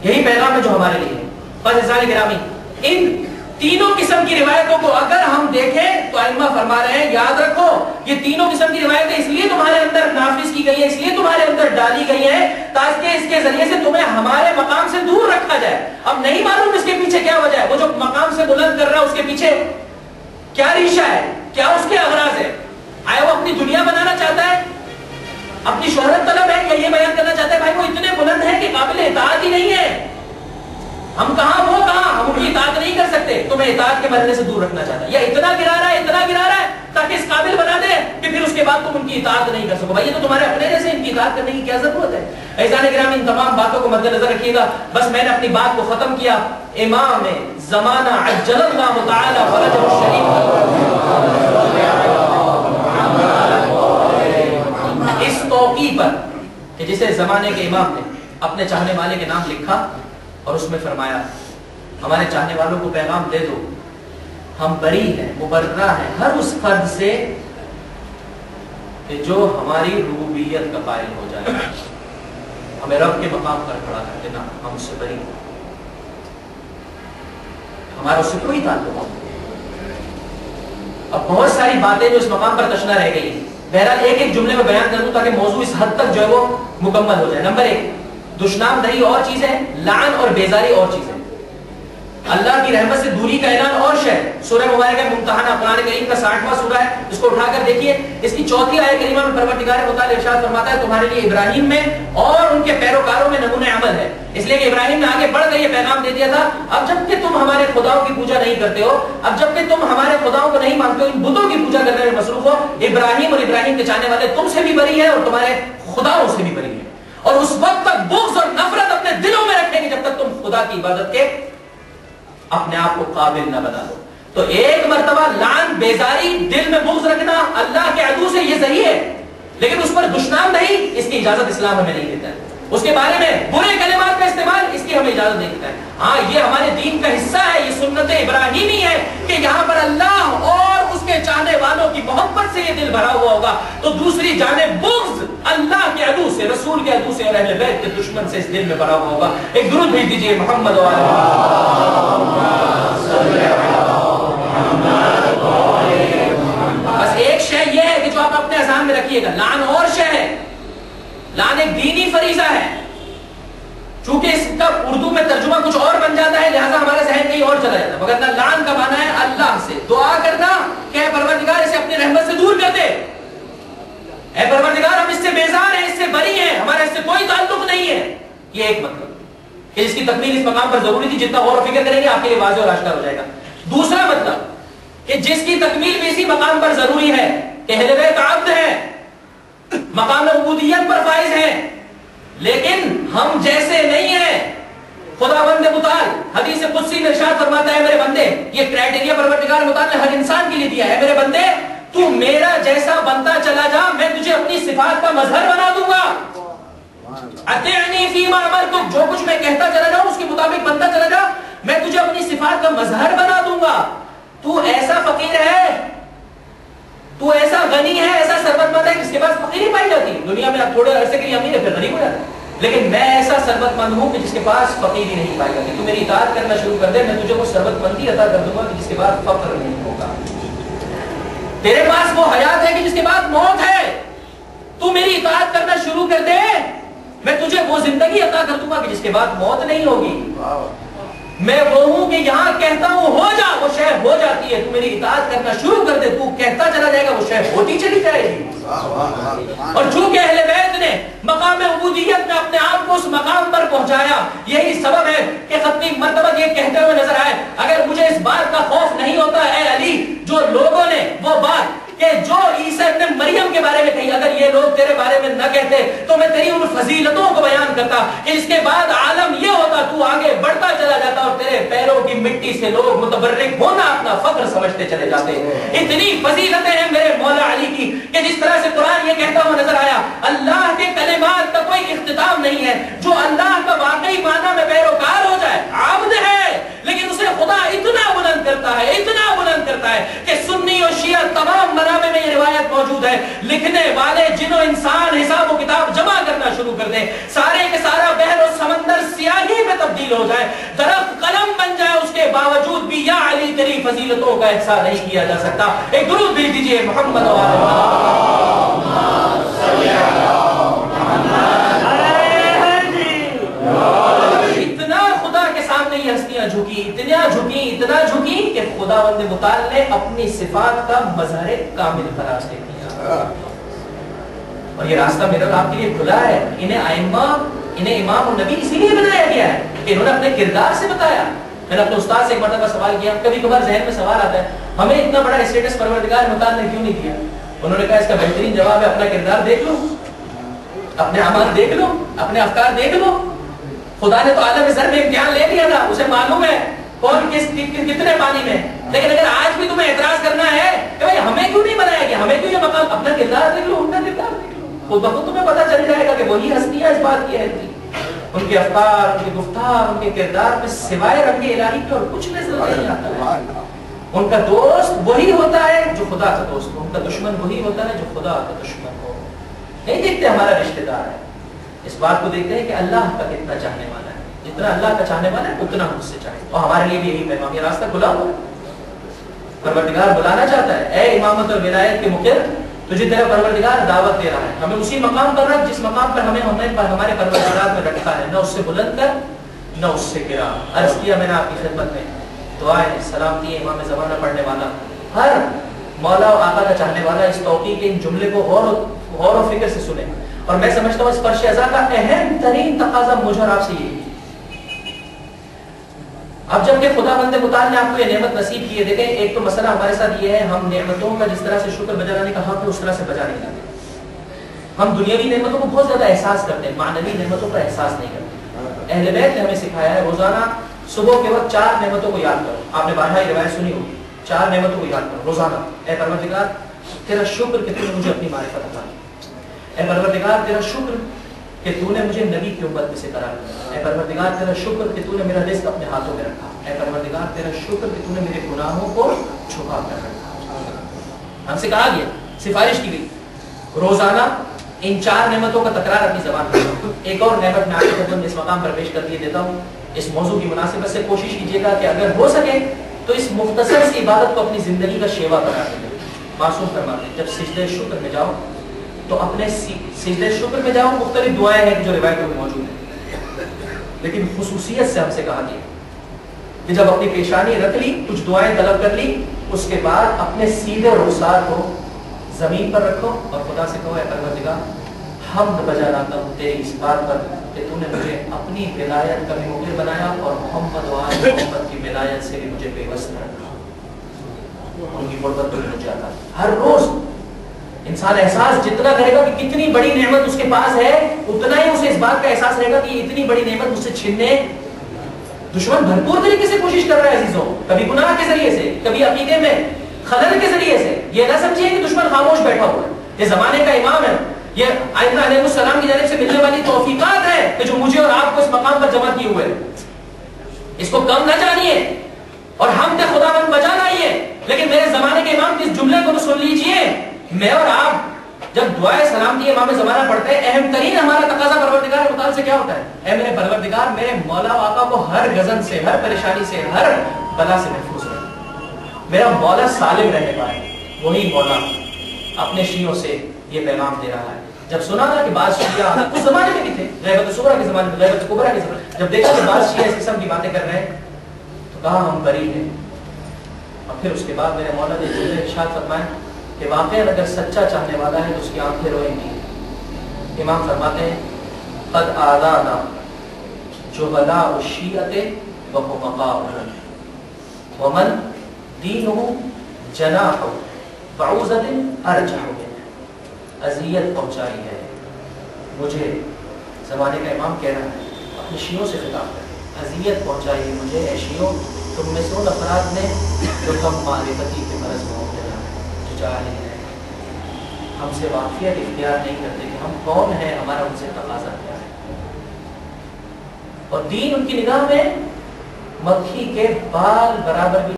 یہی پیغام ہے جو ہمارے لیے ہے۔ بس عزیزان گرامی، ان تینوں قسم کی روایتوں کو اگر ہم دیکھیں تو ائمہ فرما رہے ہیں یاد رکھو یہ تینوں قسم کی روایتیں اس لیے تمہارے اندر نافذ کی گئی ہیں، اس لیے تمہارے اندر ڈالی گئی ہیں تاکہ اس کے ذریعے سے تمہیں ہمارے مقام سے دور رکھا جائے۔ اب نہیں معلوم اس کے پیچھے کیا وجہ ہے، وہ جو مقام سے بلند کر رہا ہے اس کے پیچھے کیا ریشہ ہے، کیا اس کے اغراض ہے؟ آیا وہ اپنی دنیا بنانا چاہتا ہے، اپنی شہرت طلب ہے، یا یہ بیان کرنا چاہتا ہے بھائی وہ اتنے بلند ہیں کہ قابل اطاعت ہی نہیں ہے، ہم کہاں وہ کہاں، ہم ان کی اطاعت نہیں کر سکتے، تمہیں اطاعت کے مرحلے سے دور رکھنا چاہتا ہے، یا اتنا گرا رہا ہے تاکہ اس قابل بنا دے کہ پھر اس کے بعد تم ان کی اطاعت نہیں کر سکو۔ بھائی یہ تو تمہارے اپنے جیسے، ان کی اطاعت کرنے کی کیا ضرورت ہے؟ عزیزان کرام ان تمام باتوں کو مد نظر رکھیے گا۔ بس میں نے اپنی بات کو ختم کیا۔ امام زمانہ عجل اللہ تعالی فرجہ الشریف اس توقی پر کہ جسے زمانے کے امام نے اپنے چاہنے والے کے نام لکھا اور اس میں فرمایا ہمارے چاہنے والوں کو پیغام دے دو ہم بری ہیں، مبرہ ہیں ہر اس فرد سے کہ جو ہماری ربوبیت کا قائل ہو جائے، ہمیں رب کے مقام پر کھڑا کر دینا، ہم اس سے بری ہیں، ہمارا اس سے کوئی تعلق نہیں۔ اب بہت ساری باتیں جو اس مقام پر تشنا رہ گئی ہیں، بہرحال ایک ایک جملے میں بیان کر دوں تاکہ موضوع اس حد تک جو ہے وہ مکمل ہو جائے۔ نمبر 1، دشنام دہی اور چیز ہے، لعن اور بیزاری اور چیز ہے، اللہ کی رحمت سے دوری کا اعلان اور شے۔ سورہ مبارکہ ممتحنہ قرآن کریم کا 60واں سورہ ہے، اس کو اٹھا کر دیکھیے، اس کی 4تھی آیت کریمہ میں پروردگار متعال ارشاد فرماتا ہے تمہارے لیے ابراہیم میں اور ان کے پیروکاروں میں نمونہ عمل ہے، اس لیے کہ ابراہیم نے آگے بڑھ کر یہ پیغام دے دیا تھا اب جب کہ تم ہمارے خداؤں کی پوجا نہیں کرتے ہو، اب جب کہ تم ہمارے خداؤں کو نہیں مانتے ہو، ان بتوں کی پوجا کرنے میں مصروف ہو، ابراہیم اور ابراہیم کے چاہنے والے تم سے بھی بری ہے اور تمہارے خداؤں سے بھی بری ہے، اور اس وقت تک بغض اور نفرت اپنے دلوں میں رکھیں گے جب تک تم خدا کی عبادت کے اپنے آپ کو قابل نہ بنا دو۔ تو ایک مرتبہ لعن، بیزاری، دل میں بغض رکھنا اللہ کے عدو سے یہ ذریعہ ہے، لیکن اس پر دشنام نہیں، اس کی اجازت اسلام ہمیں نہیں دیتا ہے، اس کے بارے میں برے کلمات کا استعمال اس کی ہمیں اجازت نہیں دیتا ہے۔ ہاں یہ ہمارے دین کا حصہ ہے، یہ سنت ابراہیمی ہے کہ یہاں پر اللہ اور اس کے چاہنے والوں کی محبت سے یہ دل بھرا ہوا ہوگا، تو دوسری جانب بغض اللہ کے عدو سے، رسول کے عدو سے اور اہل بیت کے دشمن سے اس دل میں بھرا ہوا ہوگا۔ ایک درود بھیج دیجئے محمد و بس ایک شے یہ ہے کہ جو آپ اپنے اذہان میں رکھیے گا، لعن اور شے ہے، لعن ایک دینی فریضہ ہے، چونکہ اس کا اردو میں ترجمہ کچھ اور بن جاتا ہے لہذا ہمارے ذہن کہیں اور چلا جاتا ہے، مگر لعن کا معنی ہے اللہ سے دعا کرنا کہ اے پروردگار اسے اپنی رحمت سے دور کر دے، اے پروردگار ہم اس سے بیزار ہیں، اس سے بری ہیں، ہمارا اس سے کوئی تعلق نہیں ہے۔ یہ ایک مطلب کہ اس کی تکمیل اس مقام پر ضروری تھی، جتنا غور و فکر کریں گے آپ کے لیے واضح اور آشکار ہو جائے گا۔ دوسرا مطلب کہ جس کی تکمیل بھی اسی مقام پر ضروری ہے کہ اہل بیت عبد ہے، مقام عبودیت پر فائز ہے، لیکن ہم جیسے نہیں ہیں۔ خداوند متعال حدیث قدسی میں ارشاد فرماتا ہے میرے بندے، یہ کرائٹیریا پروردگار متعال نے ہر انسان کے لیے دیا ہے، میرے بندے تو میرا جیسا بنتا چلا جا، میں تجھے اپنی صفات کا مظہر بنا دوں گا۔ اطیعنی فیما امرتک، جو کچھ میں کہتا چلا جاؤں اس کے مطابق بنتا چلا جا، میں تجھے اپنی صفات کا مظہر بنا دوں گا۔ تو ایسا فقیر ہے، تو ایسا غنی ہے، ایسا ثروت مند ہے جس کے پاس فقیری پائی جاتی ہے، دنیا میں آپ تھوڑے عرصے کے لیے امیر ہے پھر غریب ہو جاتا ہے، لیکن میں ایسا ثروت مند ہوں کہ جس کے پاس فقیری نہیں پائی جاتی، تو میری اطاعت کرنا شروع کر دے، میں تجھے وہ ثروت مندی عطا کر دوں گا کہ جس کے بعد فقر نہیں ہوگا۔ تیرے پاس وہ حیات ہے کہ جس کے بعد موت ہے، تو میری اطاعت کرنا شروع کر دے، میں تجھے وہ زندگی عطا کر دوں گا کہ جس کے بعد موت نہیں ہوگی۔ میں وہ ہوں کہ یہاں کہتا ہوں ہو جا، وہ شے ہو جاتی ہے، تو میری اطاعت کرنا شروع کر دے، تو کہتا چلا جائے گا، وہ شے ہوتی چلی جائے گی۔ اور چونکہ اہل بیت نے مقام عبودیت میں اپنے آپ کو اس مقام پر پہنچایا، یہی سبب ہے کہ ختمی مرتبہ یہ کہتے ہوئے نظر آئے اگر مجھے اس بات کا خوف نہیں ہوتا اے علی، جو لوگوں نے وہ بات کہ جو عیسیٰ ابن مریم کے بارے میں کہی، اگر یہ لوگ تیرے بارے میں نہ کہتے تو میں تیری ان فضیلتوں کو بیان کرتا کہ اس کے بعد عالم یہ ہوتا، تو آگے بڑھتا چلا جاتا اور تیرے پیروں کی مٹی سے لوگ متبرک ہونا اپنا فخر سمجھتے چلے جاتے۔ اتنی فضیلتیں ہیں میرے مولا علی کی کہ جس طرح سے قرآن یہ کہتا ہوا نظر آیا اللہ کے کلمات کا کوئی اختتام نہیں ہے، جو اللہ کا واقعی معنی میں پیروکار ہو جائے عبد ہے، لیکن اسے خدا اتنا بلند کرتا ہے، اتنا بلند کرتا ہے کہ سنی اور شیعہ تمام منابع میں یہ روایت موجود ہے، لکھنے والے جن و انسان حساب و کتاب جمع کرنا شروع کر دیں، سارے کے سارا بحر و سمندر سیاہی میں تبدیل حاصل ہو جائے, درخت قلم بن جائے, اس کے باوجود بھی یا علی تیری فضیلتوں کا احسان نہیں کیا جا سکتا. ایک درود بھیج دیجیے محمد اتنا خدا کے سامنے یہ ہستیاں جھکی, اتنا جھکی کہ خداوند متعال نے اپنی صفات کا مظہر کامل قرار دے دیا. اور یہ راستہ میرا آپ کے لیے کھلا ہے. انہیں امام و نبی اسی لیے بنایا گیا ہے کہ انہوں نے اپنے کردار سے بتایا. میں نے اپنے استاد سے ایک مرتبہ سوال کیا, کبھی کبھار ذہن میں سوال آتا ہے ہمیں اتنا بڑا اسٹیٹس پروردگار متعال نے کیوں نہیں دیا. انہوں نے کہا اس کا بہترین جواب ہے اپنا کردار دیکھ لو, اپنے اعمال دیکھ لو, اپنے افکار دیکھ لو. خدا نے تو عالم ذر میں امتحان لے لیا تھا, اسے معلوم ہے کون کتنے پانی میں. لیکن اگر آج بھی تمہیں اعتراض کرنا ہے کہ بھائی ہمیں کیوں نہیں بنایا گیا, ہمیں کیوں یہ مقام, اپنا کردار دیکھ لو, ان کا کردار دیکھ لو, خود بخود تمہیں پتا چل جائے گا کہ وہی ہستیاں اس بات کی ہے. ان کے افکار, ان کے گفتار, ان کے کردار میں سوائے رنگ الہی کے اور کچھ نظر نہیں آتا ہے. ان کا دوست وہی ہوتا ہے جو خدا کا دوست ہو, ان کا دشمن وہی ہوتا ہے جو خدا کا دشمن ہو. نہیں دیکھتے ہمارا رشتہ دار ہے, اس بات کو دیکھتے ہیں کہ اللہ کا کتنا چاہنے والا ہے. جتنا اللہ کا چاہنے والا ہے اتنا مجھ سے چاہے. اور ہمارے لیے بھی یہی پیغام, یہ راستہ کھلا ہوا ہے. پروردگار بلانا چاہتا ہے, اے امامت اور ولایت کے مقر, تجھے تیرا پروردگار دعوت دے رہا ہے. ہمیں اسی مقام پر رکھ جس مقام پر ہمیں ہمارے پروردگار میں رکھا ہے, نہ اس سے بلند کر نہ اس سے گرا. عرض کیا میں نے آپ کی خدمت میں, دعائیں سلامتی امام زمانہ پڑھنے والا, ہر مولا و آقا کا چاہنے والا اس توقیع کے ان جملے کو غور و فکر سے سنے. اور میں سمجھتا ہوں اس فرش ازا کا اہم ترین تقاضا مجھے اور آپ سے یہی. اب جب کہ خدا بند متعال نے آپ کو یہ نعمت نصیب کی ہے, دیکھیں ایک تو مسئلہ ہمارے ساتھ یہ ہے, ہم نعمتوں کا جس طرح سے شکر بجا لانے کا حق ہے اس طرح سے بجا نہیں لاتے. ہم دنیاوی نعمتوں کو بہت زیادہ احساس کرتے ہیں, معنوی نعمتوں کا احساس نہیں کرتے. اہل بیت نے ہمیں سکھایا ہے روزانہ صبح کے وقت 4 نعمتوں کو یاد کرو. آپ نے بارہا یہ روایت سنی ہوگی, 4 نعمتوں کو یاد کرو روزانہ. اے پروردگار تیرا شکر کہ تو نے مجھے اپنی معرفت عطا کی. اے پروردگار تیرا شکر کہ تو نے مجھے نبی کی امت میں سے قرار دیا. اے پروردگار تیرا شکر کہ تو نے میرا رزق اپنے ہاتھوں میں رکھا. اے پروردگار تیرا شکر کہ تو نے میرے گناہوں کو چھپا کر رکھا. ہم سے کہا گیا, سفارش کی گئی, روزانہ ان 4 نعمتوں کا تکرار اپنی زبان پر. ایک اور نعمت میں آپ کے خدمت میں اس مقام پر پیش کر دیتا ہوں. اس موضوع کی مناسبت سے کوشش کیجیے گا کہ اگر ہو سکے تو اس مختصر سی عبادت کو اپنی زندگی کا شیوا قرار دیں. معصوم فرماتے ہیں جب سجدہ شکر میں جاؤ تو اپنے سجدہ شکر میں جاؤ. مختلف دعائیں ہیں جو روایتوں میں موجود ہیں, لیکن خصوصیت سے ہم سے کہا گیا کہ جب اپنی پیشانی رکھ لی, کچھ دعائیں طلب کر لی, اس کے بعد اپنے سیدھے رخسار کو زمین پر رکھو اور خدا سے کہو اے پروردگار حمد بجا لاتا ہوں تیری اس بات پر کہ تو نے مجھے اپنی ولایت کا بھی مقر بنایا اور محمد و آل محمد کی ولایت سے بھی مجھے پیوست رکھا. ان کی قربت تو مجھے آتا. ہر روز انسان احساس جتنا کرے گا کہ کتنی بڑی نعمت اس کے پاس ہے, اتنا ہی اسے اس بات کا احساس رہے گا کہ یہ اتنی بڑی نعمت مجھ سے چھیننے دشمن بھرپور طریقے سے کوشش کر رہا ہے عزیزوں. کبھی گناہ کے ذریعے سے, کبھی عقیدے میں خلل کے ذریعے سے. یہ نہ سمجھیے کہ دشمن خاموش بیٹھا ہوا ہے, یہ زمانے کا امام ہے. یہ آئندہ علیہ السلام کی جانب سے ملنے والی توفیقات ہے کہ جو مجھے اور آپ کو اس مقام پر جمع کیے ہوئے. اس کو کم نہ جانیے اور ہم نے خدا بند بجا لائیے, لیکن میرے زمانے کے امام کے اس جملے کو تو سن لیجئے. میں اور آپ جب دعائے سلامتی امام زمانہ پڑھتے ہیں, اہم ترین ہمارا تقاضا پروردگار متعال سے کیا ہوتا ہے؟ اے میرے پروردگار میرے مولا و آقا کو ہر غضب سے, ہر پریشانی سے, ہر بلا سے محفوظ رکھ. میرا مولا سالم رہنے پائے. وہی مولا اپنے شیعوں سے یہ پیغام دے رہا ہے. جب سنا نا کہ بعض شیعہ اس زمانے میں بھی تھے, غیبت صغریٰ کے زمانے میں, غیبت کبریٰ کے زمانے میں, جب دیکھا کہ بعض شیعہ اس قسم کی باتیں کر رہے ہیں تو کہا ہم بری ہیں. اور پھر اس کے بعد میرے مولا نے جملے ارشاد فرمائے کہ واقعا اگر سچا چاہنے والا ہے تو اس کی آنکھیں روئیں گی. امام فرماتے ہیں قد آذانا جہلاء الشیعۃ وحمقاؤہم ومن دینہ جناح بعوضۃ ارجح منہ. اذیت پہنچائی ہے مجھے, زمانے کا امام کہہ رہا ہے اپنے شیعوں سے خطاب کر, اذیت پہنچائی ہے مجھے اے شیعوں تم میں سے ان افراد نے جو کم معرفتی کے مرض میں مبتلا ہیں, جو جاہل ہیں, ہم سے واقفیت اختیار نہیں کرتے کہ ہم کون ہیں, ہمارا ان سے تقاضا کیا ہے. اور دین ان کی نگاہ میں مکھی کے بال برابر بھی